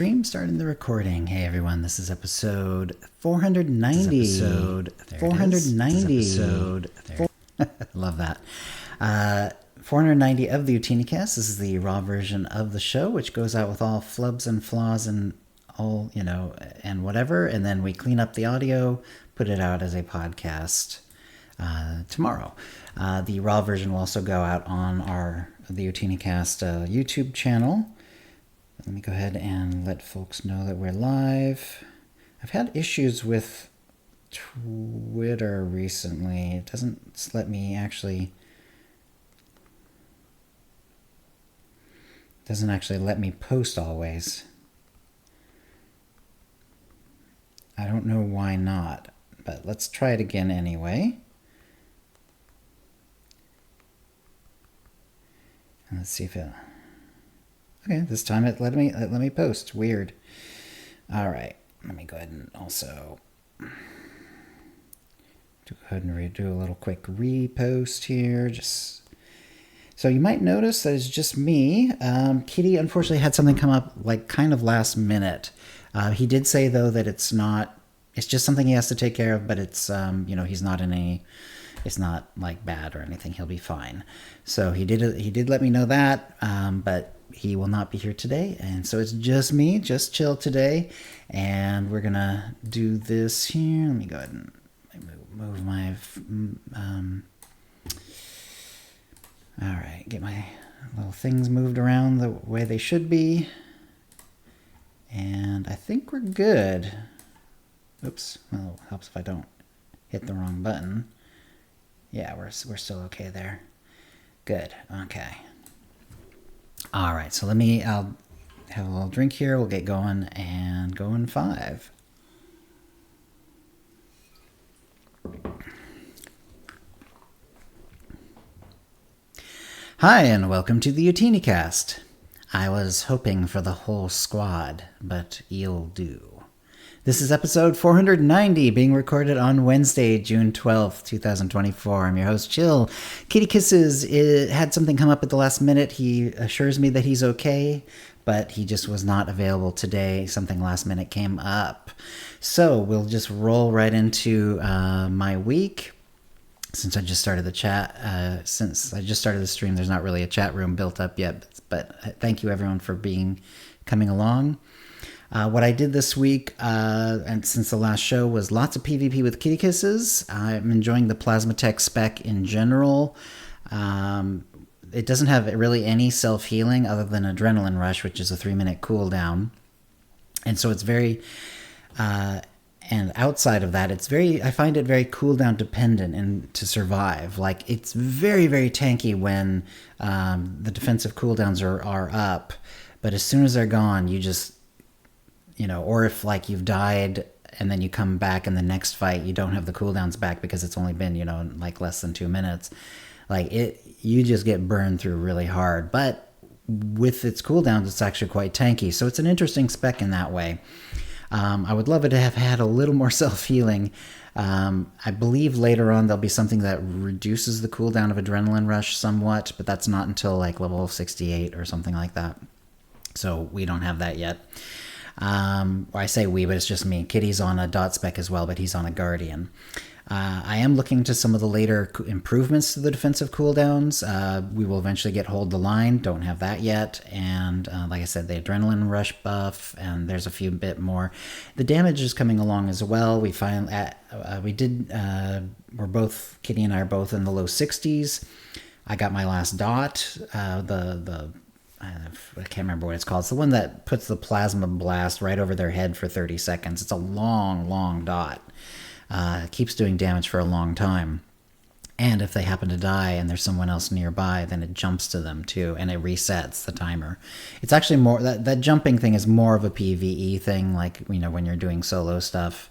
Stream starting the recording. Hey everyone, this is episode 490. Episode 490. Love that. 490 of the OotiniCast. This is the raw version of the show, which goes out with all flubs and flaws and all, and whatever. And then we clean up the audio, put it out as a podcast tomorrow. The raw version will also go out on the OotiniCast YouTube channel. Let me go ahead and let folks know that we're live. I've had issues with Twitter recently. It doesn't let me let me post always. I don't know why not, but let's try it again anyway. And let's see if it... Okay, this time it let me post. Weird. All right, let me go ahead and also do a little quick repost here. Just so you might notice that it's just me. Kitty unfortunately had something come up like kind of last minute. He did say though that it's just something he has to take care of, but it's he's not in a. It's not like bad or anything. He'll be fine. So he did let me know that, but he will not be here today. And so it's just me, just chill today. And we're going to do this here. Let me go ahead and move my... all right, get my little things moved around the way they should be. And I think we're good. Oops. Well, it helps if I don't hit the wrong button. Yeah, we're still okay there. Good. Okay. All right. So I'll have a little drink here. We'll get going and go in 5. Hi, and welcome to the OotiniCast. I was hoping for the whole squad, but you'll do. This is episode 490, being recorded on Wednesday, June 12th, 2024. I'm your host, Chill. KittyKissz had something come up at the last minute. He assures me that he's okay, but he just was not available today. Something last minute came up. So we'll just roll right into my week. Since I just started the chat, since I just started the stream, there's not really a chat room built up yet, but thank you everyone for coming along. What I did this week, and since the last show, was lots of PvP with KittyKissz. I'm enjoying the Plasma Tech spec in general. It doesn't have really any self-healing other than Adrenaline Rush, which is a 3-minute cooldown. And so it's very... and outside of that, I find it very cooldown dependent and to survive. Like, it's very, very tanky when the defensive cooldowns are up. But as soon as they're gone, you just... or if like you've died and then you come back in the next fight, you don't have the cooldowns back because it's only been, like less than 2 minutes. You just get burned through really hard. But with its cooldowns, it's actually quite tanky. So it's an interesting spec in that way. I would love it to have had a little more self-healing. I believe later on there'll be something that reduces the cooldown of Adrenaline Rush somewhat, but that's not until like level 68 or something like that. So we don't have that yet. I say we, but it's just me. Kitty's on a dot spec as well, but he's on a Guardian. I am looking to some of the later improvements to the defensive cooldowns. We will eventually get Hold the Line. Don't have that yet. And like I said, the Adrenaline Rush buff, and there's a few bit more. The damage is coming along as well. We're both, Kitty and I are both in the low 60s. I got my last dot. I can't remember what it's called. It's the one that puts the plasma blast right over their head for 30 seconds. It's a long, long dot. It keeps doing damage for a long time. And if they happen to die and there's someone else nearby, then it jumps to them too, and it resets the timer. It's actually more, that jumping thing is more of a PvE thing, like, when you're doing solo stuff.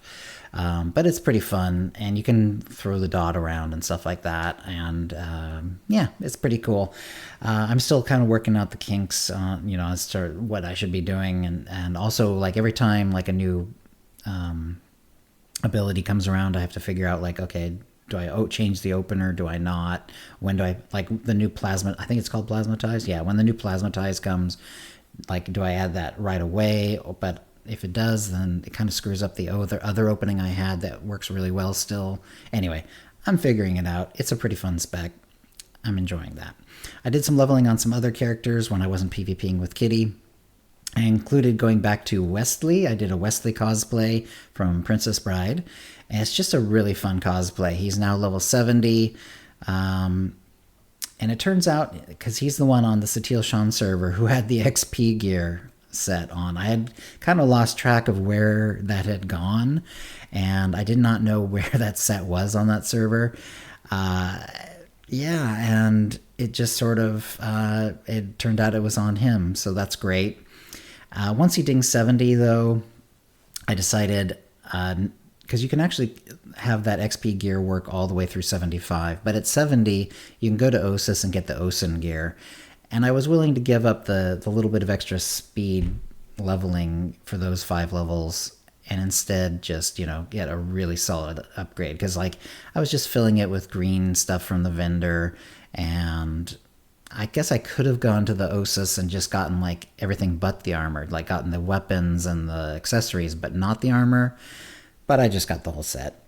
But it's pretty fun, and you can throw the dot around and stuff like that, and yeah, it's pretty cool. I'm still kind of working out the kinks, as to what I should be doing, and also, like, every time, like, a new ability comes around, I have to figure out, like, okay, do I change the opener? Do I not? When do I, like, the new plasma, I think it's called plasmatize? Yeah, when the new plasmatize comes, Like, do I add that right away? But if it does, then it kind of screws up the other opening I had that works really well still. Anyway, I'm figuring it out. It's a pretty fun spec. I'm enjoying that. I did some leveling on some other characters when I wasn't PvPing with Kitty. I included going back to Wesley. I did a Wesley cosplay from Princess Bride. And it's just a really fun cosplay. He's now level 70. And it turns out, because he's the one on the Satil Shan server who had the XP gear set on. I had kind of lost track of where that had gone, and I did not know where that set was on that server. And it just sort of, it turned out it was on him, so that's great. Once he dinged 70, though, I decided, because you can actually have that XP gear work all the way through 75, but at 70, you can go to Osis and get the Osin gear. And I was willing to give up the little bit of extra speed leveling for those 5 levels and instead just, get a really solid upgrade. Because, I was just filling it with green stuff from the vendor, and I guess I could have gone to the Osis and just gotten, everything but the armor. Gotten the weapons and the accessories, but not the armor. But I just got the whole set.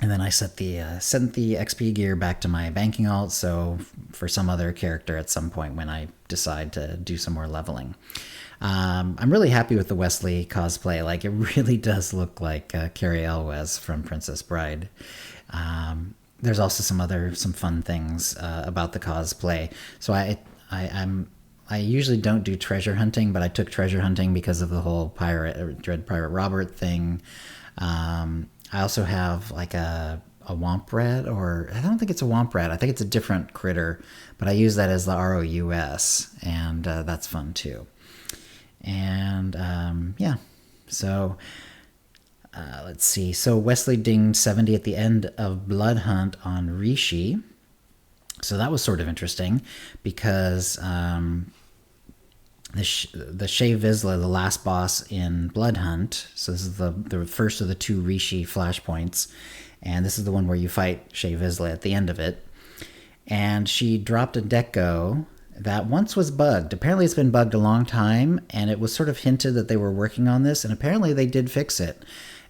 And then I sent the XP gear back to my banking alt, so for some other character at some point when I decide to do some more leveling. I'm really happy with the Wesley cosplay. It really does look like Carrie Elwes from Princess Bride. There's also some fun things about the cosplay. So I usually don't do treasure hunting, but I took treasure hunting because of the whole Dread Pirate Robert thing. I also have a womp rat, or I don't think it's a womp rat. I think it's a different critter, but I use that as the ROUS, and that's fun too. And so let's see. So Wesley dinged 70 at the end of Blood Hunt on Rishi. So that was sort of interesting because the Shea Vizsla, the last boss in Blood Hunt, so this is the first of the 2 Rishi flashpoints, and this is the one where you fight Shea Vizsla at the end of it. And she dropped a deco that once was bugged. Apparently it's been bugged a long time, and it was sort of hinted that they were working on this, and apparently they did fix it.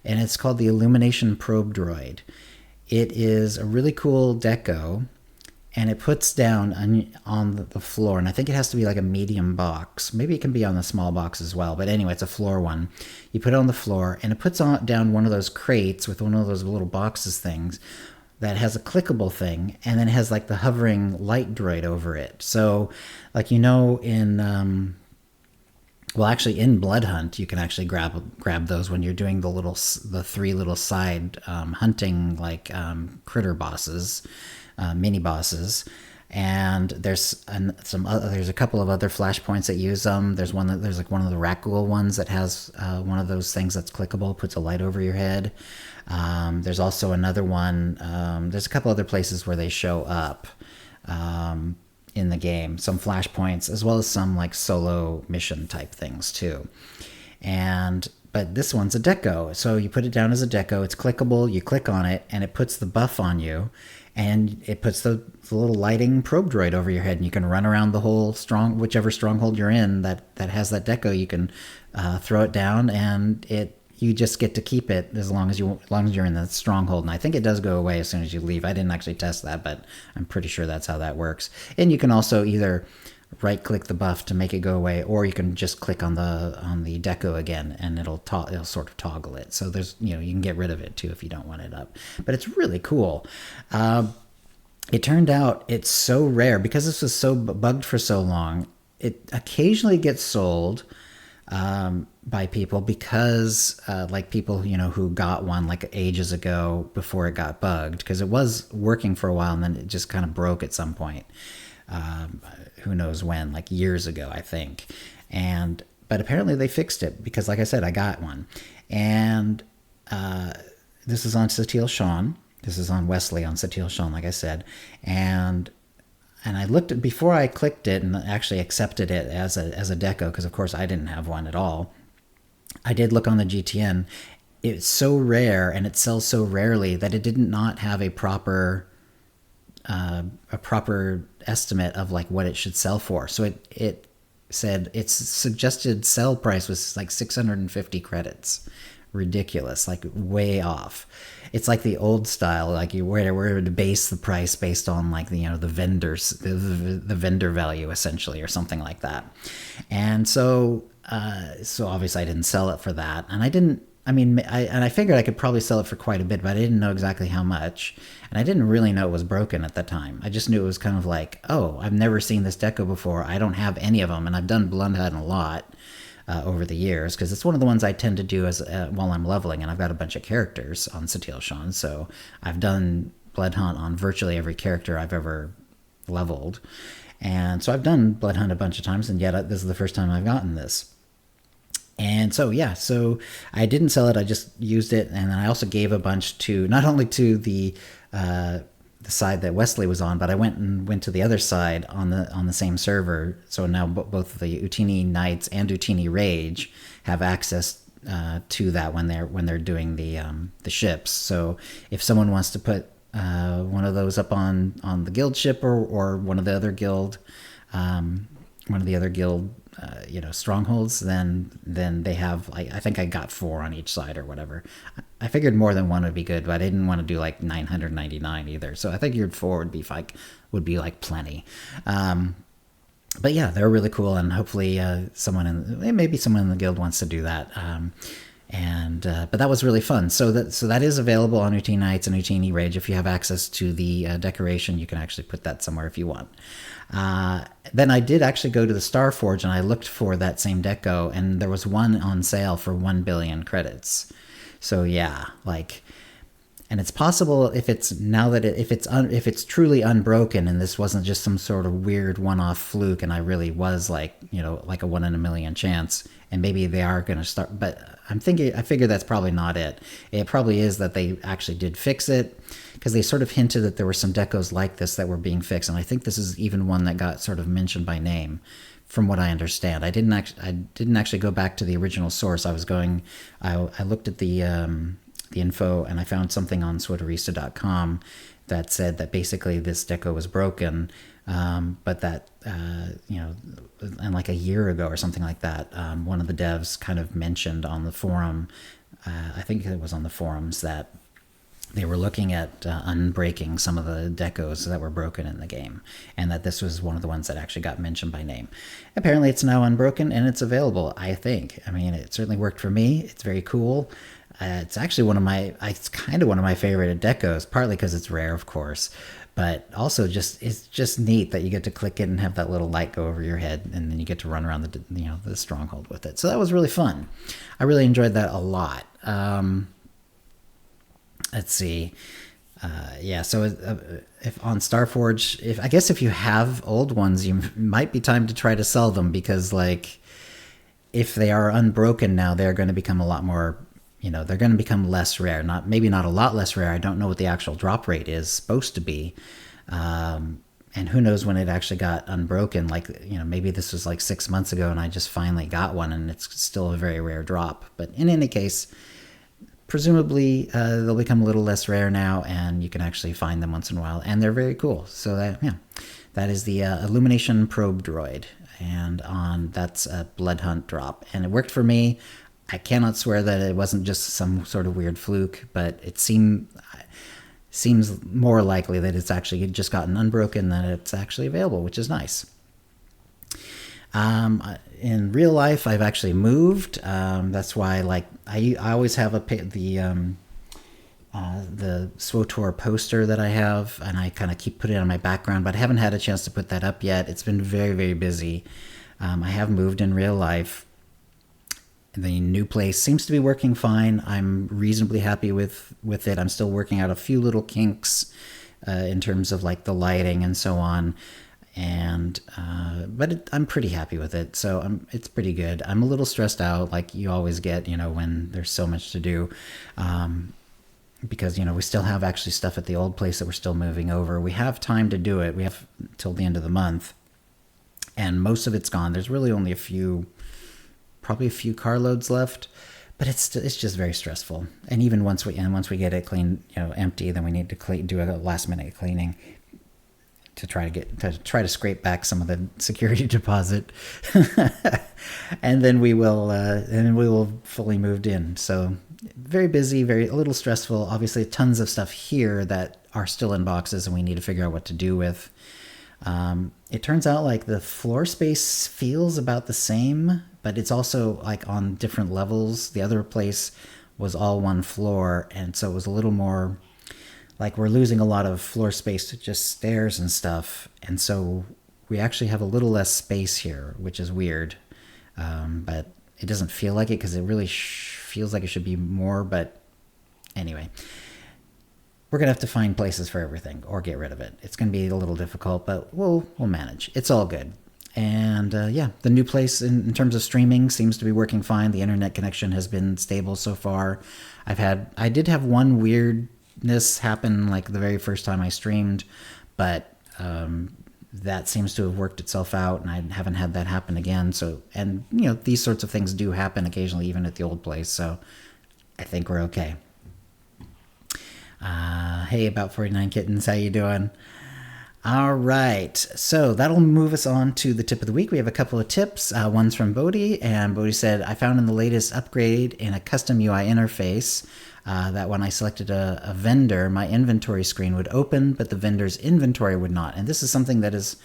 And it's called the Illumination Probe Droid. It is a really cool deco, and it puts down on the floor, and I think it has to be a medium box. Maybe it can be on the small box as well, but anyway, it's a floor one. You put it on the floor, and it puts down one of those crates with one of those little boxes things that has a clickable thing, and then it has the hovering light droid over it. So, in in Blood Hunt, you can actually grab those when you're doing the 3 little side hunting critter bosses. Mini bosses, and there's a couple of other flashpoints that use them. There's one of the Rakghoul ones that has one of those things that's clickable, puts a light over your head. There's also another one. There's a couple other places where they show up in the game, some flashpoints as well as some solo mission type things too. But this one's a deco, so you put it down as a deco. It's clickable. You click on it, and it puts the buff on you. And it puts the little lighting probe droid over your head, and you can run around the whole whichever stronghold you're in that has that deco. You can throw it down, and you just get to keep it as long as you're in the stronghold. And I think it does go away as soon as you leave. I didn't actually test that, but I'm pretty sure that's how that works. And you can also either right-click the buff to make it go away, or you can just click on the deco again, and it'll sort of toggle it. So there's you can get rid of it too if you don't want it up. But it's really cool. It turned out it's so rare because this was so bugged for so long. It occasionally gets sold by people because people who got one ages ago before it got bugged, because it was working for a while and then it just kind of broke at some point. Who knows when, years ago, I think. But apparently they fixed it because, like I said, I got one. And this is on Satil Shan. This is on Wesley on Satil Shan, like I said. And I looked at, before I clicked it and actually accepted it as a deco, because of course I didn't have one at all, I did look on the GTN. It's so rare and it sells so rarely that it did not have a proper estimate of what it should sell for. So it said its suggested sell price was like 650 credits. Ridiculous, like way off. It's like the old style, like you were to base the price based on like the vendors, the vendor value essentially, or something like that. And so obviously I didn't sell it for that, and I figured I could probably sell it for quite a bit, but I didn't know exactly how much, and I didn't really know it was broken at the time. I just knew it was kind of like, oh, I've never seen this deco before. I don't have any of them, and I've done Blood Hunt a lot over the years, because it's one of the ones I tend to do as while I'm leveling, and I've got a bunch of characters on Satil Shan, so I've done Blood Hunt on virtually every character I've ever leveled, and so I've done Blood Hunt a bunch of times, and yet this is the first time I've gotten this. And so I didn't sell it, I just used it, and then I also gave a bunch to, not only to the side that Wesley was on, but I went to the other side on the same server. So now both the Utini Knights and Utini Rage have access to that when they're doing the ships. So if someone wants to put one of those up on the guild ship or one of the other guild strongholds, then they have, I think I got 4 on each side or whatever. I figured more than one would be good, but I didn't want to do like 999 either. So I figured 4 would be like plenty. But yeah, they're really cool, and hopefully maybe someone in the guild wants to do that. But that was really fun. So that is available on Utini Knights and Utini Rage. If you have access to the decoration, you can actually put that somewhere if you want. Then I did actually go to the Starforge and I looked for that same deco, and there was one on sale for 1 billion credits. So yeah, and it's possible if it's truly unbroken, and this wasn't just some sort of weird one-off fluke, and I really was like a 1 in a million chance, and maybe they are going to start, but I figure that's probably not it. It probably is that they actually did fix it, because they sort of hinted that there were some decos like this that were being fixed, and I think this is even one that got sort of mentioned by name, from what I understand. I didn't actually go back to the original source. I looked at the info, and I found something on Swiderista.com that said that basically this deco was broken, but that and like a year ago or something like that, one of the devs kind of mentioned on the forum, I think it was on the forums, that they were looking at unbreaking some of the decos that were broken in the game, and that this was one of the ones that actually got mentioned by name. Apparently it's now unbroken and it's available, I think. I mean, it certainly worked for me. It's very cool. It's actually it's kind of one of my favorite decos, partly because it's rare, of course, but also it's just neat that you get to click it and have that little light go over your head, and then you get to run around the stronghold with it. So that was really fun. I really enjoyed that a lot. Let's see. So if on Starforge, if you have old ones, you might be time to try to sell them, because if they are unbroken now, they're going to become a lot more, they're going to become less rare. Maybe not a lot less rare. I don't know what the actual drop rate is supposed to be. And who knows when it actually got unbroken. Maybe this was 6 months ago and I just finally got one and it's still a very rare drop. But in any case, presumably they'll become a little less rare now, and you can actually find them once in a while, and they're very cool. So that is the Illumination Probe Droid, and that's a Blood Hunt drop, and it worked for me. I cannot swear that it wasn't just some sort of weird fluke, but it seems more likely that it's actually just gotten unbroken than it's actually available, which is nice. In real life, I've actually moved. That's why, I always have the SWTOR poster that I have, and I kind of keep putting it on my background, but I haven't had a chance to put that up yet. It's been very, very busy. I have moved in real life. The new place seems to be working fine. I'm reasonably happy with it. I'm still working out a few little kinks in terms of the lighting and so on. But I'm pretty happy with it, so it's pretty good. I'm a little stressed out, like you always get, when there's so much to do, because we still have actually stuff at the old place that we're still moving over. We have time to do it. We have till the end of the month, and most of it's gone. There's really only probably a few carloads left, but it's just very stressful. And even once we get it clean, empty, then we need to do a last minute cleaning. to try to scrape back some of the security deposit, and then we will fully moved in. So very busy, a little stressful. Obviously, tons of stuff here that are still in boxes, and we need to figure out what to do with. It turns out like the floor space feels about the same, but it's also like on different levels. The other place was all one floor, and so it was a little more like we're losing a lot of floor space to just stairs and stuff, and so we actually have a little less space here, which is weird, but it doesn't feel like it because it really feels like it should be more. But anyway, we're gonna have to find places for everything or get rid of it. It's gonna be a little difficult, but we'll manage. It's all good. And the new place in terms of streaming seems to be working fine. The internet connection has been stable so far. I did have one weirdness happen like the very first time I streamed, but that seems to have worked itself out, and I haven't had that happen again. So, and these sorts of things do happen occasionally, even at the old place. So I think we're okay. Hey, about 49 kittens, how you doing? All right, so that'll move us on to the tip of the week. We have a couple of tips. One's from Bodhi, and Bodhi said, I found in the latest upgrade in a custom UI interface that when I selected a vendor, my inventory screen would open, but the vendor's inventory would not. And this is something that has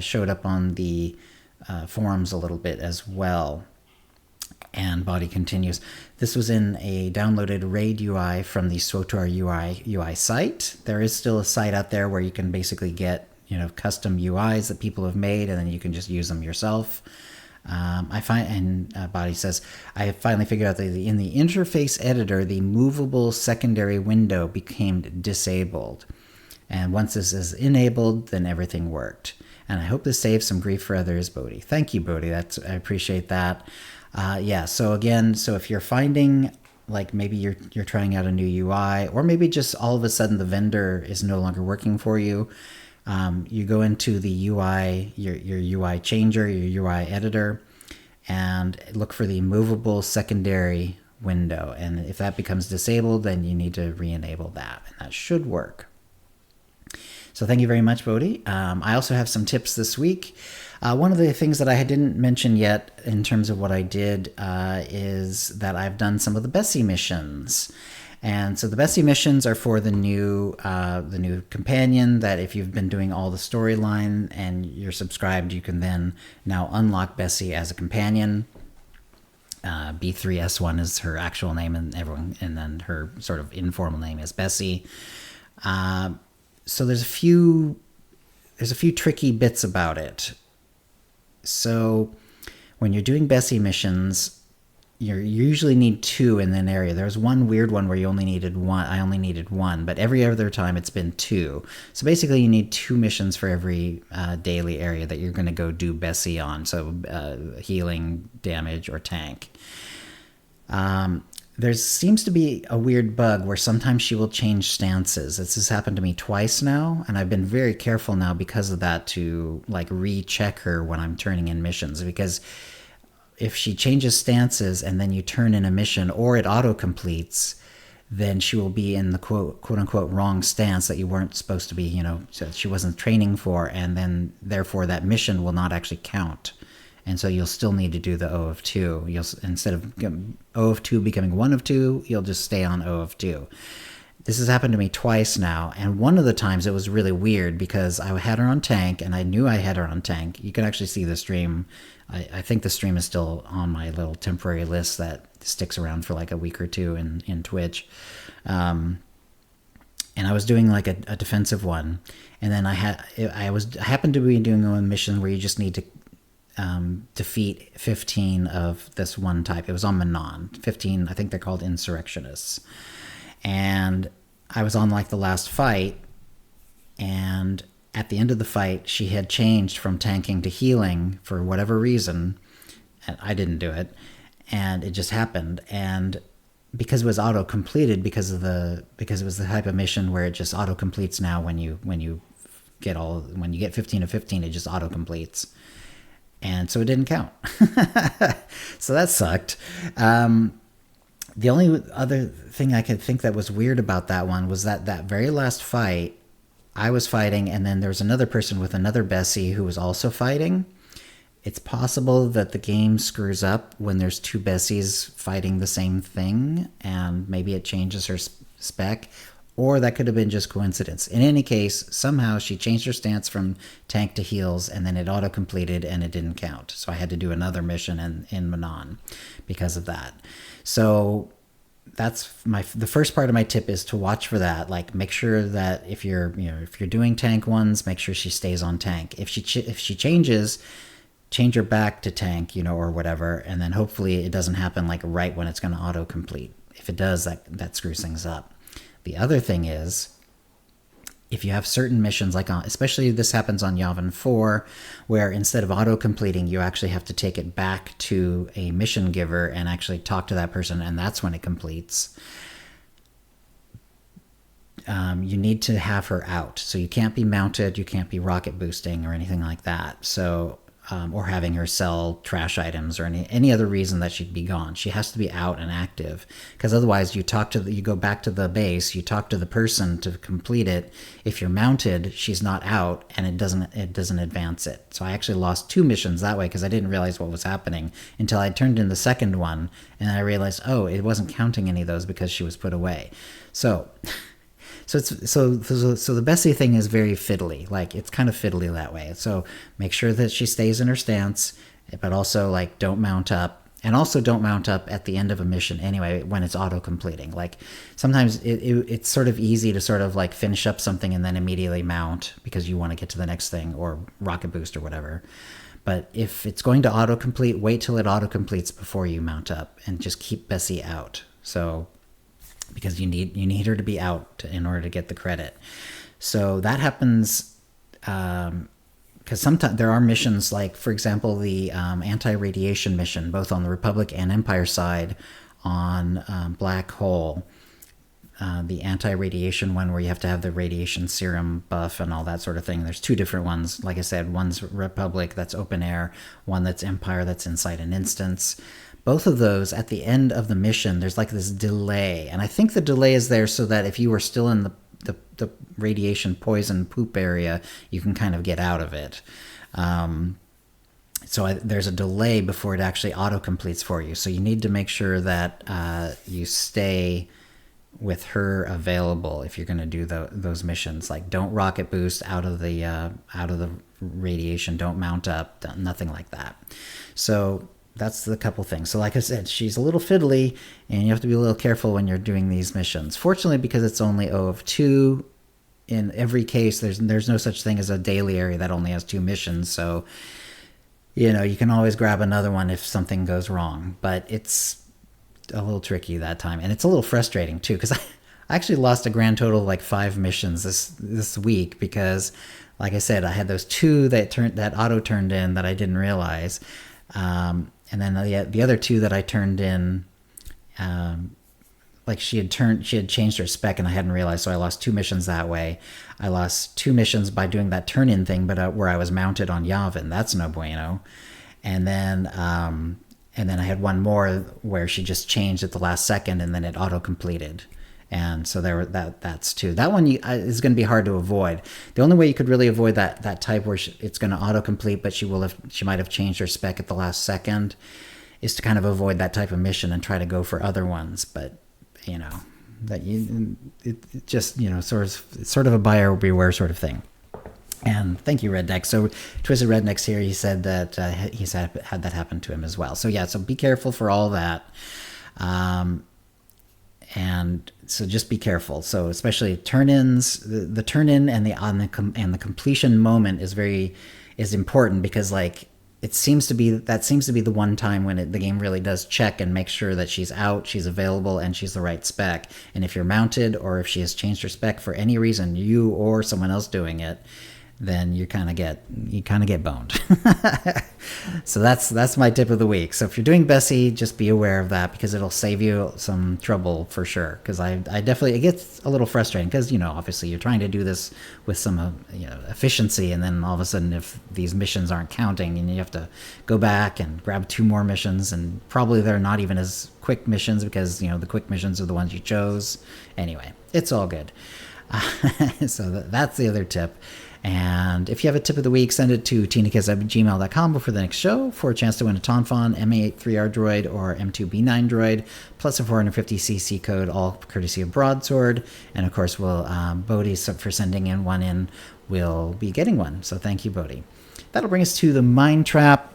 showed up on the forums a little bit as well. And Bodhi continues, this was in a downloaded RAID UI from the SWTOR UI site. There is still a site out there where you can basically get custom UIs that people have made, and then you can just use them yourself. Bodhi says, I finally figured out that in the interface editor, the movable secondary window became disabled. And once this is enabled, then everything worked. And I hope this saves some grief for others, Bodhi. Thank you, Bodhi. I appreciate that. So if you're finding like maybe you're trying out a new UI, or maybe just all of a sudden the vendor is no longer working for you, you go into the UI, your UI changer, your UI editor, and look for the movable secondary window. And if that becomes disabled, then you need to re-enable that, and that should work. So thank you very much, Bodhi. I also have some tips this week. One of the things that I didn't mention yet in terms of what I did is that I've done some of the Bessie missions. And so the Bessie missions are for the new companion, that if you've been doing all the storyline and you're subscribed, you can then now unlock Bessie as a companion. B3S1 is her actual name, and then her sort of informal name is Bessie. So there's a few tricky bits about it. So when you're doing Bessie missions, you usually need 2 in an area. There's one weird one where you only needed 1. I only needed 1, but every other time it's been 2. So basically you need 2 missions for every daily area that you're going to go do Bessie on. So healing, damage, or tank. There seems to be a weird bug where sometimes she will change stances. This has happened to me twice now, and I've been very careful now because of that to like recheck her when I'm turning in missions, because if she changes stances and then you turn in a mission or it auto-completes, then she will be in the quote-unquote wrong stance that you weren't supposed to be, so she wasn't training for, and then therefore that mission will not actually count. And so you'll still need to do the O of 2. Instead of O of 2 becoming 1 of 2, you'll just stay on O of 2. This has happened to me twice now, and one of the times it was really weird because I had her on tank, and I knew I had her on tank. You can actually see the stream. I think the stream is still on my little temporary list that sticks around for like a week or 2 in Twitch. And I was doing like a defensive one, and then I happened to be doing a mission where you just need to defeat 15 of this one type. It was on Manon. 15, I think they're called insurrectionists. And I was on like the last fight, and at the end of the fight, she had changed from tanking to healing for whatever reason, and I didn't do it, and it just happened. And because it was auto-completed, because it was the type of mission where it just auto-completes now when you get 15 of 15, it just auto-completes. And so it didn't count. So that sucked. The only other thing I could think that was weird about that one was that very last fight, I was fighting, and then there was another person with another Bessie who was also fighting. It's possible that the game screws up when there's two Bessies fighting the same thing, and maybe it changes her spec, or that could have been just coincidence. In any case, somehow she changed her stance from tank to heals, and then it auto-completed, and it didn't count. So I had to do another mission in Manon because of that. So that's the first part of my tip is to watch for that. Like, make sure that if you're doing tank ones, make sure she stays on tank. If she changes, change her back to tank, or whatever, and then hopefully it doesn't happen like right when it's going to auto-complete. If it does, that screws things up. The other thing is, if you have certain missions, like especially this happens on Yavin 4, where instead of auto-completing, you actually have to take it back to a mission giver and actually talk to that person, and that's when it completes. You need to have her out. So you can't be mounted, you can't be rocket boosting or anything like that. So or having her sell trash items or any other reason that she'd be gone. She has to be out and active, because otherwise you go back to the base, you talk to the person to complete it. If you're mounted, she's not out, and it doesn't advance it. So I actually lost 2 missions that way because I didn't realize what was happening until I turned in the second one, and I realized, oh, it wasn't counting any of those because she was put away. So the Bessie thing is very fiddly. Like, it's kind of fiddly that way. So make sure that she stays in her stance, but also, like, don't mount up. And also don't mount up at the end of a mission anyway when it's auto-completing. Like, sometimes it's sort of easy to sort of, like, finish up something and then immediately mount because you want to get to the next thing, or rocket boost or whatever. But if it's going to auto-complete, wait till it auto-completes before you mount up, and just keep Bessie out. So, because you need her to be out in order to get the credit. So that happens because sometimes there are missions, like, for example, the anti-radiation mission, both on the Republic and Empire side on Black Hole. The anti-radiation one, where you have to have the radiation serum buff and all that sort of thing. There's 2 different ones. Like I said, one's Republic, that's open air. One that's Empire, that's inside an instance. Both of those, at the end of the mission, there's like this delay. And I think the delay is there so that if you were still in the radiation poison poop area, you can kind of get out of it. There's a delay before it actually auto-completes for you. So you need to make sure that you stay with her available if you're going to do those missions. Like, don't rocket boost out of the radiation. Don't mount up. Nothing like that. So that's the couple things. So like I said, she's a little fiddly, and you have to be a little careful when you're doing these missions. Fortunately, because it's only O of 2, in every case, there's no such thing as a daily area that only has 2 missions. So, you can always grab another one if something goes wrong. But it's a little tricky that time. And it's a little frustrating, too, because I actually lost a grand total of like 5 missions this week because, like I said, I had those 2 that auto turned in that I didn't realize. And then the other 2 that I turned in, like she had changed her spec and I hadn't realized, so I lost 2 missions that way. I lost 2 missions by doing that turn-in thing, but where I was mounted on Yavin. That's no bueno. And then I had one more where she just changed at the last second, and then it auto-completed. And so that's 2. That one is going to be hard to avoid. The only way you could really avoid that type where it's going to auto-complete, but she might have changed her spec at the last second, is to kind of avoid that type of mission and try to go for other ones. But it just sort of a buyer beware sort of thing. And thank you, Redneck. So Twisted Redneck's here. He said that he's had that happen to him as well. So yeah, so be careful for all that. And so just be careful. So especially turn-ins, the turn-in and the completion moment is important, because like that seems to be the one time when the game really does check and make sure that she's out, she's available, and she's the right spec. And if you're mounted, or if she has changed her spec for any reason, you or someone else doing it, then you kind of get boned. So that's my tip of the week. So if you're doing Bessie, just be aware of that, because it'll save you some trouble for sure. Because I definitely, it gets a little frustrating, because obviously you're trying to do this with some efficiency, and then all of a sudden, if these missions aren't counting, and you have to go back and grab 2 more missions, and probably they're not even as quick missions, because the quick missions are the ones you chose. Anyway, it's all good. So that's the other tip. And if you have a tip of the week, send it to TinaKissz@gmail.com before the next show for a chance to win a Tonfon MA83R droid or M2B9 droid, plus a 450cc code, all courtesy of Broadsword. And of course, Bodhi, for sending in one will be getting one. So thank you, Bodhi. That'll bring us to the Mind Trap.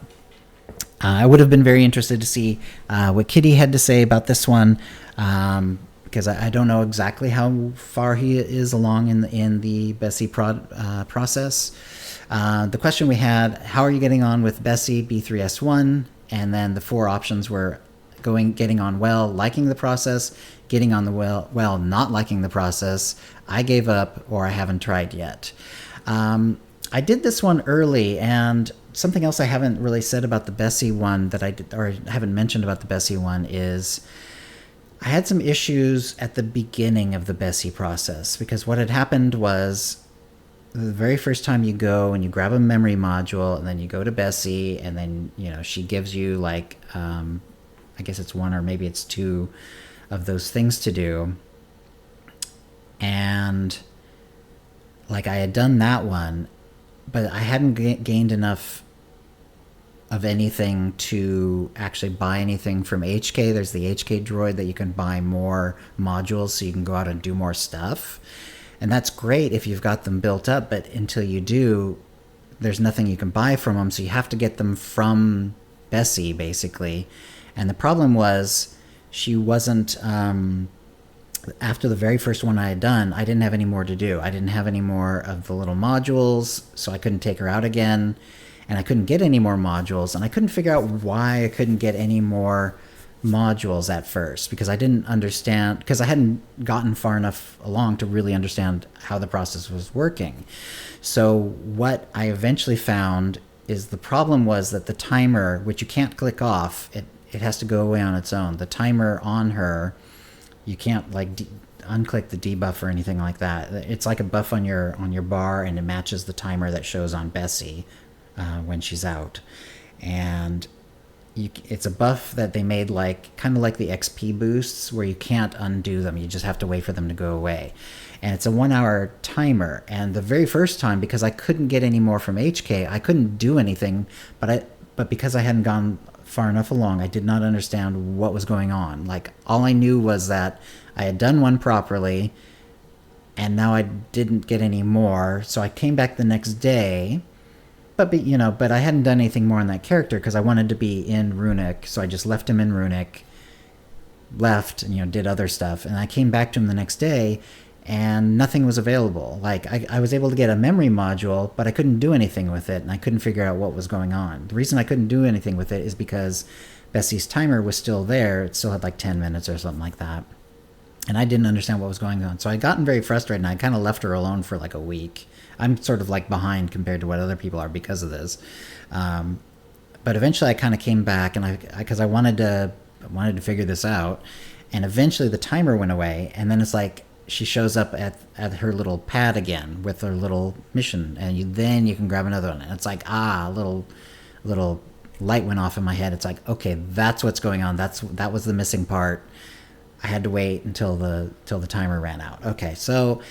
I would have been very interested to see what Kitty had to say about this one. Because I don't know exactly how far he is along in the Bessie process. The question we had, how are you getting on with Bessie B3S1? And then the 4 options were getting on well, liking the process, getting on the well, not liking the process, I gave up, or I haven't tried yet. I did this one early, and something else I haven't really said about the Bessie one that I did, or haven't mentioned about the Bessie one, is I had some issues at the beginning of the Bessie process, because what had happened was the very first time you go and you grab a memory module and then you go to Bessie, and then, she gives you like, I guess it's 1 or maybe it's 2 of those things to do. And like I had done that one, but I hadn't gained enough of anything to actually buy anything from HK. There's the HK droid that you can buy more modules so you can go out and do more stuff. And that's great if you've got them built up, but until you do, there's nothing you can buy from them, so you have to get them from Bessie, basically. And the problem was, she wasn't, after the very first one I had done, I didn't have any more to do. I didn't have any more of the little modules, so I couldn't take her out again. And I couldn't get any more modules, and I couldn't figure out why I couldn't get any more modules at first, because I didn't understand, because I hadn't gotten far enough along to really understand how the process was working. So what I eventually found is the problem was that the timer, which you can't click off, it has to go away on its own. The timer on her, you can't like unclick the debuff or anything like that. It's like a buff on your bar, and it matches the timer that shows on Bessie when she's out. And it's a buff that they made kind of like the XP boosts, where you can't undo them. You just have to wait for them to go away. And it's a 1-hour timer. And the very first time, because I couldn't get any more from HK, I couldn't do anything. But because I hadn't gone far enough along, I did not understand what was going on. Like, all I knew was that I had done one properly, and now I didn't get any more. So I came back the next day. But I hadn't done anything more on that character because I wanted to be in Runic, so I just left him in Runic, left, and did other stuff, and I came back to him the next day, and nothing was available. Like, I was able to get a memory module, but I couldn't do anything with it, and I couldn't figure out what was going on. The reason I couldn't do anything with it is because Bessie's timer was still there. It still had like 10 minutes or something like that, and I didn't understand what was going on. So I'd gotten very frustrated, and I kind of left her alone for like a week. I'm sort of like behind compared to what other people are because of this. But eventually I kind of came back, and because I wanted to figure this out. And eventually the timer went away, and then it's like she shows up at her little pad again with her little mission, and then you can grab another one. And it's like, a little light went off in my head. It's like, okay, that's what's going on. That was the missing part. I had to wait until the timer ran out. Okay, so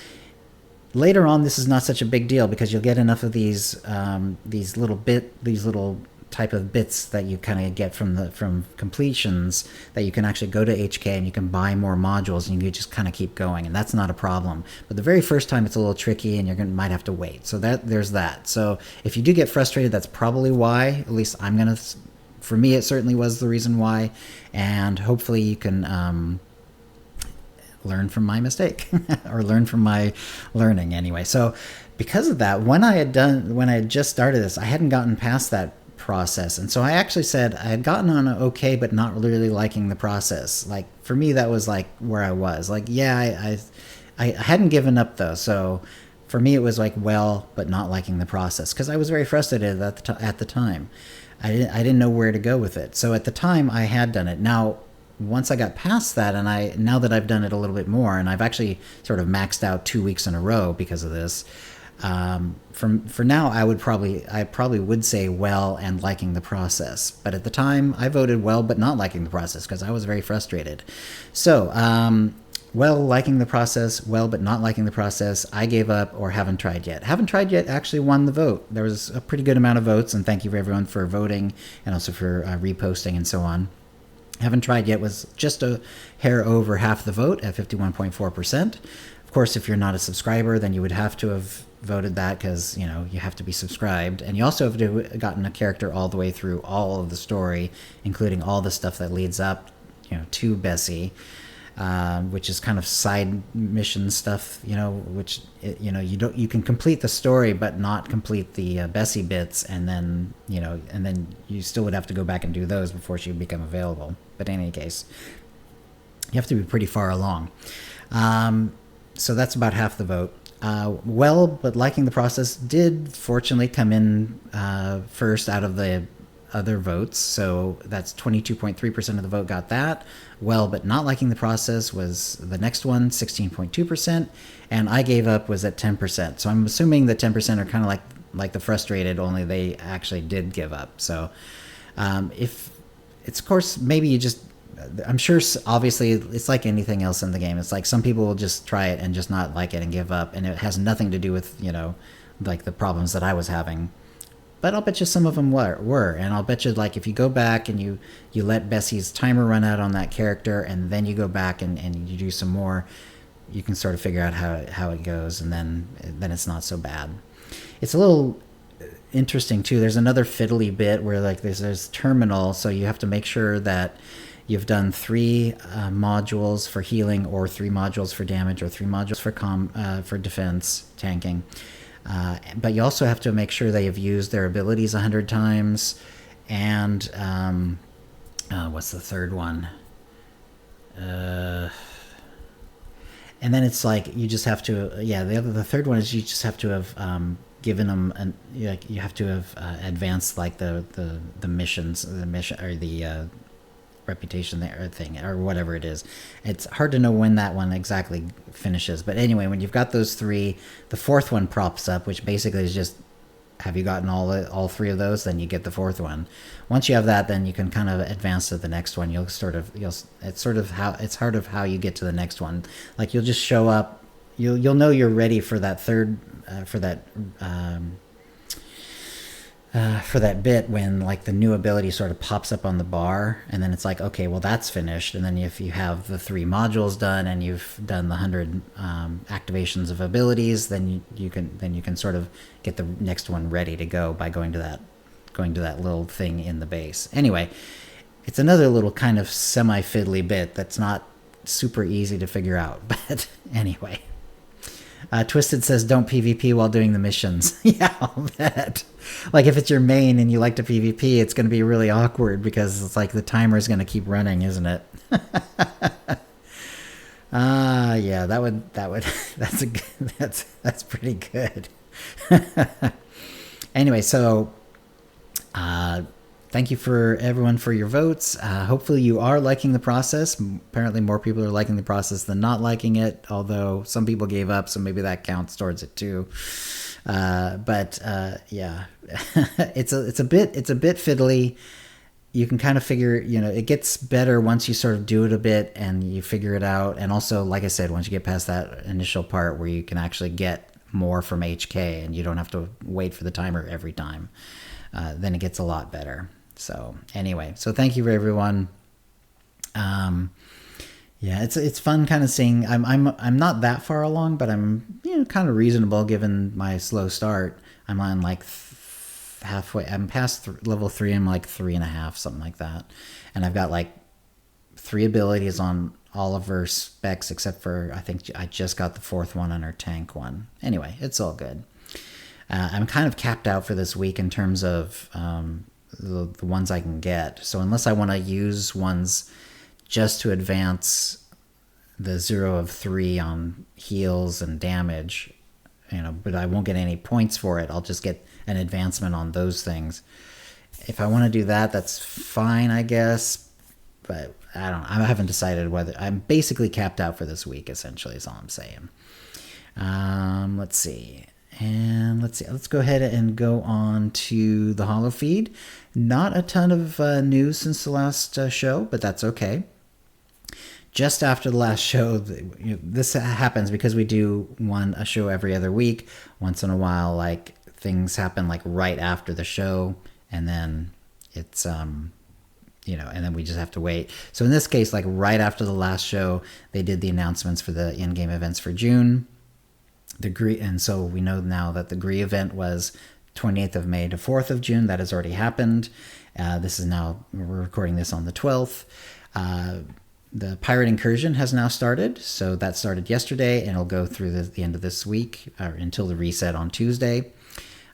later on, this is not such a big deal, because you'll get enough of these little type of bits that you kind of get from completions that you can actually go to HK and you can buy more modules, and you just kind of keep going, and that's not a problem. But the very first time, it's a little tricky, and might have to wait. So there's that. So if you do get frustrated, that's probably why. At least for me, it certainly was the reason why, and hopefully you can learn from my mistake or learn from my learning anyway. So because of that, when I had just started this, I hadn't gotten past that process. And so I actually said I had gotten on okay, but not really liking the process. Like, for me, that was like where I was. Like, yeah, I hadn't given up though. So for me, it was like, well, but not liking the process, because I was very frustrated at the time. I didn't know where to go with it. So at the time, I had done it. Now, once I got past that, and now that I've done it a little bit more, and I've actually sort of maxed out 2 weeks in a row because of this, for now, I probably would say well and liking the process. But at the time, I voted well but not liking the process because I was very frustrated. So well, liking the process, well, but not liking the process, I gave up, or haven't tried yet. Haven't tried yet actually won the vote. There was a pretty good amount of votes, and thank you for everyone for voting and also for reposting and so on. Haven't tried yet was just a hair over half the vote at 51.4%. Of course, if you're not a subscriber, then you would have to have voted that because, you know, you have to be subscribed. And you also have to have gotten a character all the way through all of the story, including all the stuff that leads up, you know, to Bessie. Which is kind of side mission stuff, you know, which, you know, you can complete the story but not complete the Bessie bits, and then, you know, and then you still would have to go back and do those before she would become available. But in any case, you have to be pretty far along. So that's about half the vote. Well, but liking the process did fortunately come in first out of the other votes, so that's 22.3% of the vote got that. Well, but not liking the process was the next one, 16.2%, and I gave up was at 10%. So I'm assuming the 10% are kind of like the frustrated, only they actually did give up. So if it's, of course, maybe you just, I'm sure obviously it's like anything else in the game. It's like some people will just try it and just not like it and give up, and it has nothing to do with, you know, like the problems that I was having. But I'll bet you some of them were. And I'll bet you, like, if you go back and you let Bessie's timer run out on that character, and then you go back and you do some more, you can sort of figure out how it goes, and then it's not so bad. It's a little interesting, too. There's another fiddly bit where, like, there's terminal, so you have to make sure that you've done 3 modules for healing, or 3 modules for damage, or 3 modules for defense, tanking. But you also have to make sure they have used their abilities 100 times, and what's the third one? And then it's like you just have to, the third one is you just have to have given them you have to have advanced like the missions, or the reputation there thing, or whatever it is. It's hard to know when that one exactly finishes, but anyway, when you've got those 3, the 4th one props up, which basically is just, have you gotten all 3 of those, then you get the 4th one. Once you have that, then you can kind of advance to the next one. It's sort of how you get to the next one. Like, you'll just show up, you'll know you're ready for that third for that bit when, like, the new ability sort of pops up on the bar, and then it's like, okay, well, that's finished. And then if you have the 3 modules done and you've done the 100 activations of abilities, then you can sort of get the next one ready to go by going to that little thing in the base. Anyway, it's another little kind of semi-fiddly bit that's not super easy to figure out, but anyway. Twisted says, don't PvP while doing the missions. Yeah, I'll bet. Like, if it's your main and you like to PvP, it's going to be really awkward because it's like the timer is going to keep running, isn't it? Yeah, that's pretty good. Anyway, so thank you for everyone for your votes. Hopefully you are liking the process. Apparently more people are liking the process than not liking it, although some people gave up, so maybe that counts towards it too. But yeah, it's a bit fiddly. You can kind of figure, you know, it gets better once you sort of do it a bit and you figure it out. And also, like I said, once you get past that initial part where you can actually get more from HK and you don't have to wait for the timer every time, then it gets a lot better. So anyway, so thank you for everyone. Yeah, it's fun kind of seeing. I'm not that far along, but I'm, you know, kind of reasonable given my slow start. I'm on like halfway. I'm past level 3. I'm like 3.5, something like that, and I've got like 3 abilities on all of her specs except for, I think I just got the 4th one on her tank one. Anyway, it's all good. I'm kind of capped out for this week in terms of the ones I can get. So unless I want to use ones just to advance the 0 of 3 on heals and damage, you know, but I won't get any points for it. I'll just get an advancement on those things. If I want to do that, that's fine, I guess. But I haven't decided whether. I'm basically capped out for this week, essentially, is all I'm saying. Let's see. Let's go ahead and go on to the Holo feed. Not a ton of news since the last show, but that's okay. just after the last show. This happens because we do a show every other week. Once in a while, like things happen like right after the show, and then it's and then we just have to wait. So in this case, like right after the last show, they did the announcements for the in-game events for June. And so we know now that the Gree event was 28th of May to 4th of June. That has already happened. We're recording this on the 12th. The Pirate Incursion has now started. So that started yesterday, and it'll go through the end of this week, or until the reset on Tuesday.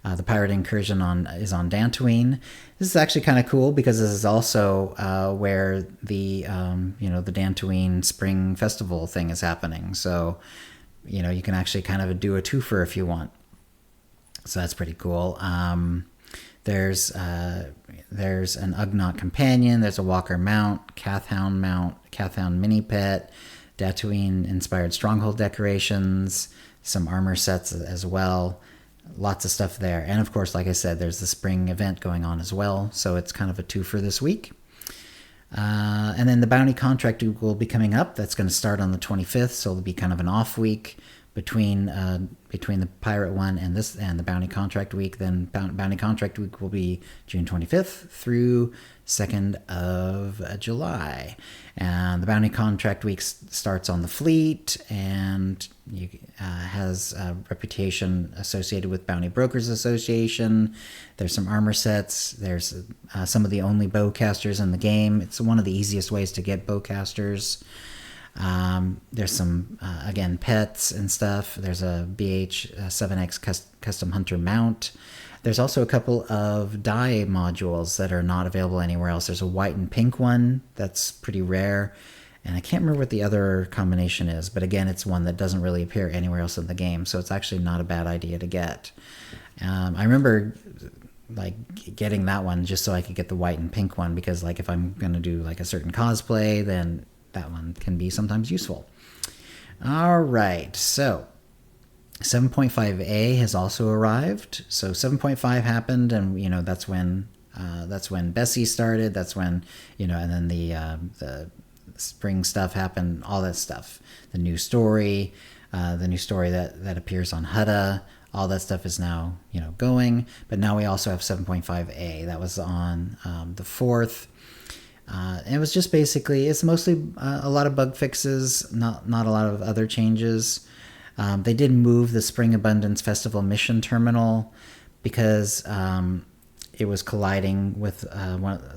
The Pirate Incursion is on Dantooine. This is actually kind of cool because this is also where the the Dantooine Spring Festival thing is happening. So you can actually kind of do a twofer if you want. So that's pretty cool. There's an Ugnaught Companion. There's a Walker Mount, Kathhound Mini Pet, Dantooine-inspired Stronghold decorations, some armor sets as well. Lots of stuff there. And of course, like I said, there's the spring event going on as well. So it's kind of a twofer this week. And then the bounty contract will be coming up. That's going to start on the 25th. So it'll be kind of an off week between the pirate one and the bounty contract week. Then bounty contract week will be June 25th through 2nd of July. And the bounty contract week starts on the fleet and has a reputation associated with Bounty Brokers Association. There's some armor sets. There's some of the only bowcasters in the game. It's one of the easiest ways to get bowcasters. There's some, again, pets and stuff. There's a BH-7X custom hunter mount. There's also a couple of dye modules that are not available anywhere else. There's a white and pink one that's pretty rare. And I can't remember what the other combination is. But again, it's one that doesn't really appear anywhere else in the game. So it's actually not a bad idea to get. I remember getting that one just so I could get the white and pink one. Because if I'm going to do a certain cosplay, then that one can be sometimes useful. All right, so 7.5a has also arrived. So 7.5 happened, and that's when Bessie started. That's when and then the spring stuff happened. All that stuff, the new story that appears on Hutta. All that stuff is now going. But now we also have 7.5a. That was on the 4th. It was just it's mostly a lot of bug fixes, not a lot of other changes. They did move the Spring Abundance Festival mission terminal because it was colliding with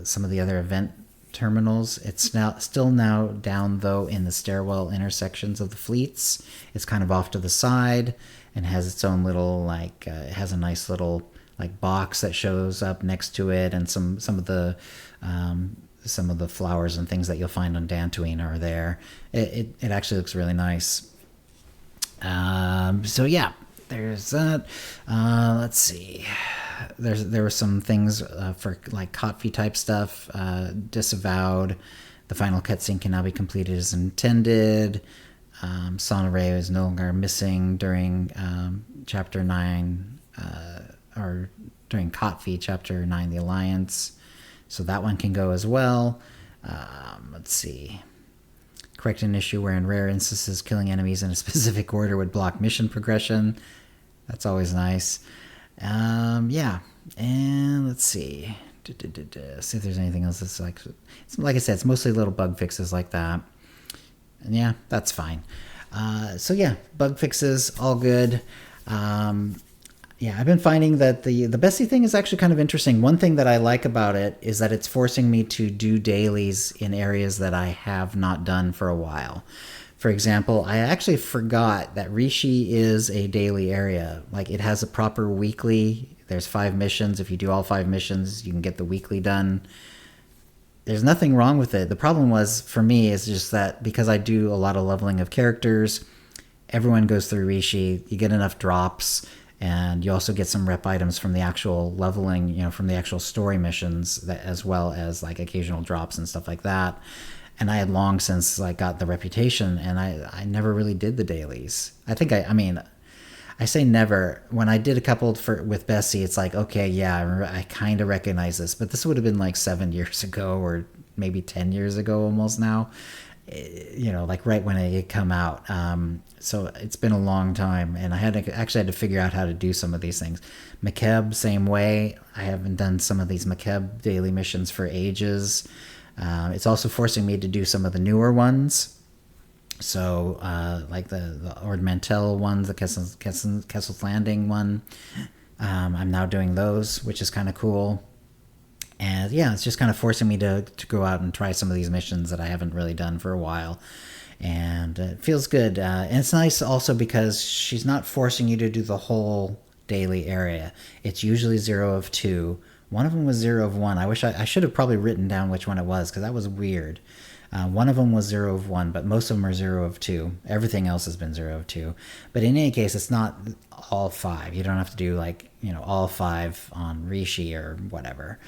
some of the other event terminals. It's still down, though, in the stairwell intersections of the fleets. It's kind of off to the side and has its own little, it has a nice little, box that shows up next to it, and some of the flowers and things that you'll find on Dantooine are there. It actually looks really nice. So yeah, there's that. Let's see. There were some things for Kotfi type stuff. Disavowed. The final cutscene can now be completed as intended. Sonoray is no longer missing during Chapter 9, or during Kotfi Chapter 9, The Alliance. So that one can go as well. Let's see. Correct an issue where in rare instances killing enemies in a specific order would block mission progression. That's always nice. Yeah. And let's see. See if there's anything else that's like I said, it's mostly little bug fixes like that. And yeah, that's fine. So yeah, bug fixes, all good. Yeah, I've been finding that the Bessie thing is actually kind of interesting. One thing that I like about it is that it's forcing me to do dailies in areas that I have not done for a while. For example, I actually forgot that Rishi is a daily area. It has a proper weekly. There's 5 missions. If you do all 5 missions, you can get the weekly done. There's nothing wrong with it. The problem was, for me, is just that because I do a lot of leveling of characters, everyone goes through Rishi. You get enough drops. And you also get some rep items from the actual leveling, from the actual story missions, as well as occasional drops and stuff like that. And I had long since got the reputation, and I never really did the dailies. I think I say never. When I did a couple with Bessie, it's okay, yeah, I kind of recognize this, but this would have been 7 years ago, or maybe 10 years ago almost now. like right when it had come out. So it's been a long time, and I had to figure out how to do some of these things. McKeb, same way. I haven't done some of these McKeb daily missions for ages. It's also forcing me to do some of the newer ones. So, like the Ord Mantell ones, the Kessel's Landing one. I'm now doing those, which is kind of cool. And yeah, it's just kind of forcing me to go out and try some of these missions that I haven't really done for a while. And it feels good. And it's nice also because she's not forcing you to do the whole daily area. It's usually 0 of 2. One of them was 0 of 1. I wish I should have probably written down which one it was, because that was weird. One of them was 0 of 1, but most of them are 0 of 2. Everything else has been 0 of 2. But in any case, it's not all 5. You don't have to do all 5 on Rishi or whatever.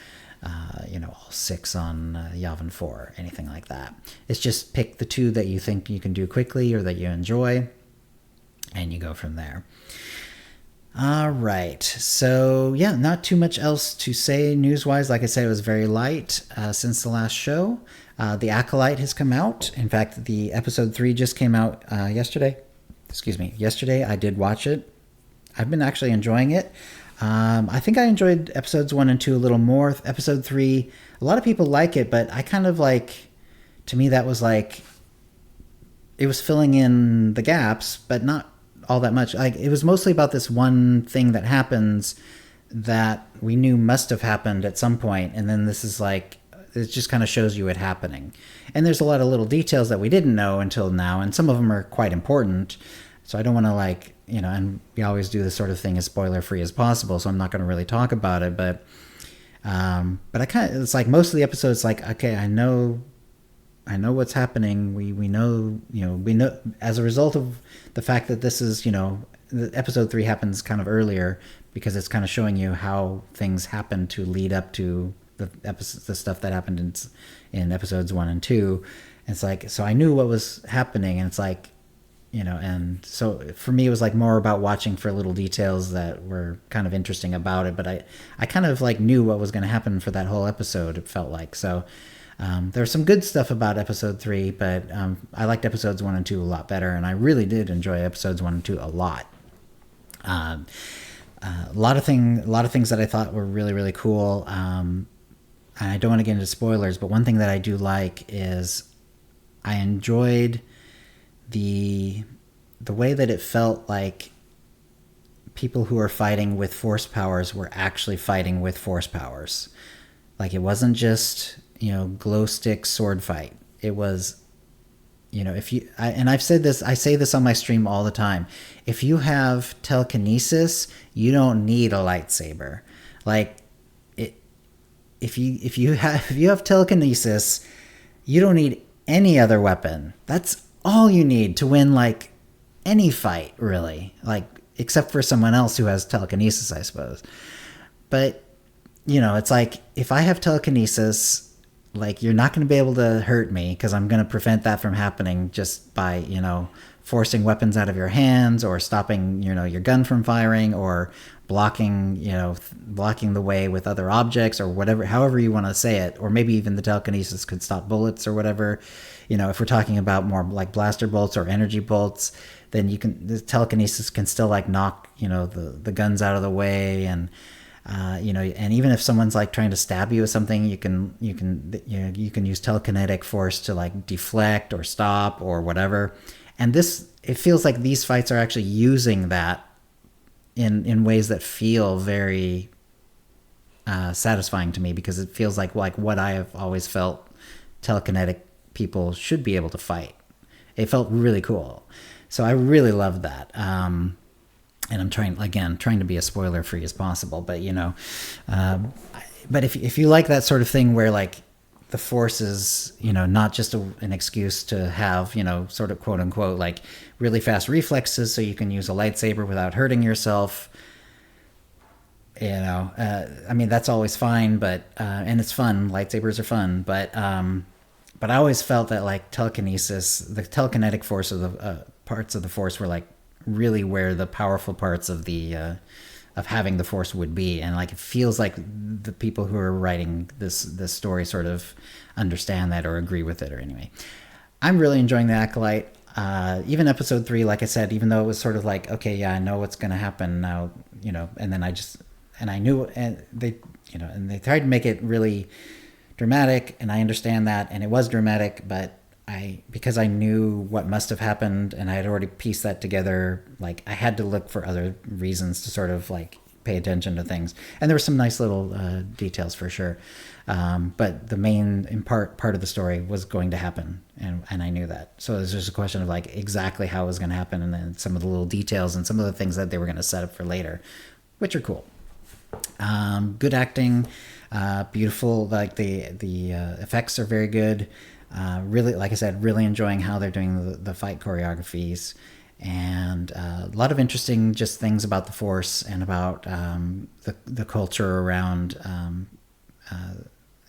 All 6 on Yavin 4, anything like that. It's just pick the 2 that you think you can do quickly or that you enjoy, and you go from there. All right. So, yeah, not too much else to say news-wise. Like I said, it was very light since the last show. The Acolyte has come out. In fact, the episode 3 just came out yesterday. Yesterday. I did watch it. I've been actually enjoying it. I think I enjoyed episodes 1 and 2 a little more. Episode 3, a lot of people like it, but I kind of to me that was it was filling in the gaps, but not all that much. It was mostly about this one thing that happens that we knew must have happened at some point, and then this is it just kind of shows you it happening. And there's a lot of little details that we didn't know until now, and some of them are quite important. So I don't want to and we always do this sort of thing as spoiler free as possible, so I'm not going to really talk about it, but I kind of, it's most of the episodes okay, I know what's happening. We know, we know as a result of the fact that this is, the episode 3 happens kind of earlier, because it's kind of showing you how things happen to lead up to the stuff that happened in episodes 1 and 2. And it's so I knew what was happening, and it's and so for me, it was more about watching for little details that were kind of interesting about it. But I kind of knew what was going to happen for that whole episode, it felt like. So there's some good stuff about episode 3, but I liked episodes 1 and 2 a lot better. And I really did enjoy episodes 1 and 2 a lot. A lot of things that I thought were really, really cool. And I don't want to get into spoilers, but one thing that I do like is I enjoyed the way that it felt like people who are fighting with force powers were actually fighting with force powers. It wasn't just, glow stick sword fight. It was, I say this on my stream all the time. If you have telekinesis, you don't need a lightsaber. If you have telekinesis, you don't need any other weapon. That's all you need to win any fight, really, except for someone else who has telekinesis, I suppose. But it's if I have telekinesis, you're not going to be able to hurt me, because I'm going to prevent that from happening just by forcing weapons out of your hands, or stopping your gun from firing, or blocking the way with other objects, or whatever, however you want to say it. Or maybe even the telekinesis could stop bullets or whatever. If we're talking about more blaster bolts or energy bolts, then the telekinesis can still knock the guns out of the way, and and even if someone's trying to stab you with something, you can use telekinetic force to deflect or stop or whatever. And it feels like these fights are actually using that in ways that feel very satisfying to me, because it feels like what I have always felt telekinetic people should be able to fight. It felt really cool. So I really loved that. And I'm trying to be as spoiler free as possible, but but if you like that sort of thing where the force is, not just an excuse to have, sort of quote unquote, really fast reflexes so you can use a lightsaber without hurting yourself, that's always fine, but, and it's fun. Lightsabers are fun, but I always felt that telekinesis, the telekinetic force of the parts of the force were really where the powerful parts of the of having the force would be. And it feels like the people who are writing this story sort of understand that or agree with it, or anyway. I'm really enjoying the Acolyte. Even episode 3, like I said, even though it was sort of like, okay, yeah, I know what's going to happen now, and then I knew, and they tried to make it really dramatic, and I understand that, and it was dramatic, but because I knew what must have happened, and I had already pieced that together, like, I had to look for other reasons to sort of, like, pay attention to things. And there were some nice little details for sure. But the main part of the story was going to happen, and I knew that. So it was just a question of, like, exactly how it was going to happen, and then some of the little details and some of the things that they were going to set up for later, which are cool. Good acting, beautiful. Like the effects are very good. Really, like I said, really enjoying how they're doing the fight choreographies, and a lot of interesting just things about the Force and about the culture around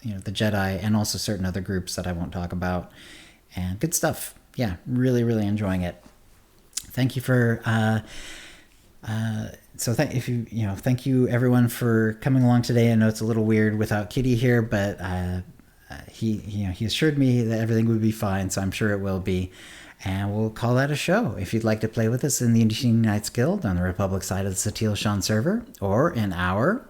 the Jedi, and also certain other groups that I won't talk about. And good stuff. Yeah, really, really enjoying it. Thank you for. Thank you everyone for coming along today. I know it's a little weird without Kitty here, but he assured me that everything would be fine, so I'm sure it will be. And we'll call that a show. If you'd like to play with us in the Utini Knights Guild on the Republic side of the Satil Shan server, or in our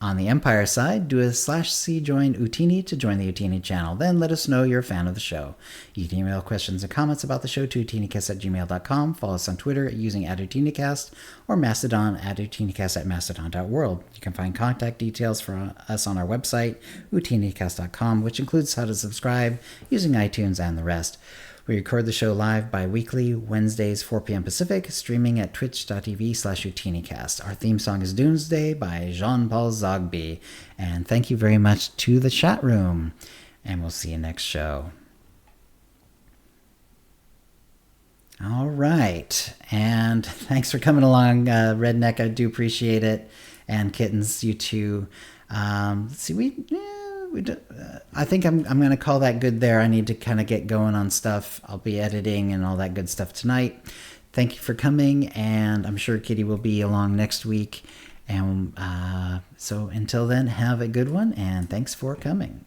on the Empire side, do a /c join Utini to join the Utini channel. Then let us know you're a fan of the show. You can email questions and comments about the show to UtiniCast@gmail.com. Follow us on Twitter using @UtiniCast, or Mastodon @UtiniCast@mastodon.world. You can find contact details for us on our website, UtiniCast.com, which includes how to subscribe using iTunes and the rest. We record the show live bi-weekly, Wednesdays, 4 p.m. Pacific, streaming at twitch.tv/UtiniCast. Our theme song is Doomsday by Jean-Paul Zogby. And thank you very much to the chat room. And we'll see you next show. All right. And thanks for coming along, Redneck. I do appreciate it. And Kittens, you too. Let's see, I think I'm going to call that good there. I need to kind of get going on stuff. I'll be editing and all that good stuff tonight. Thank you for coming, and I'm sure Kitty will be along next week. And so until then, have a good one, and thanks for coming.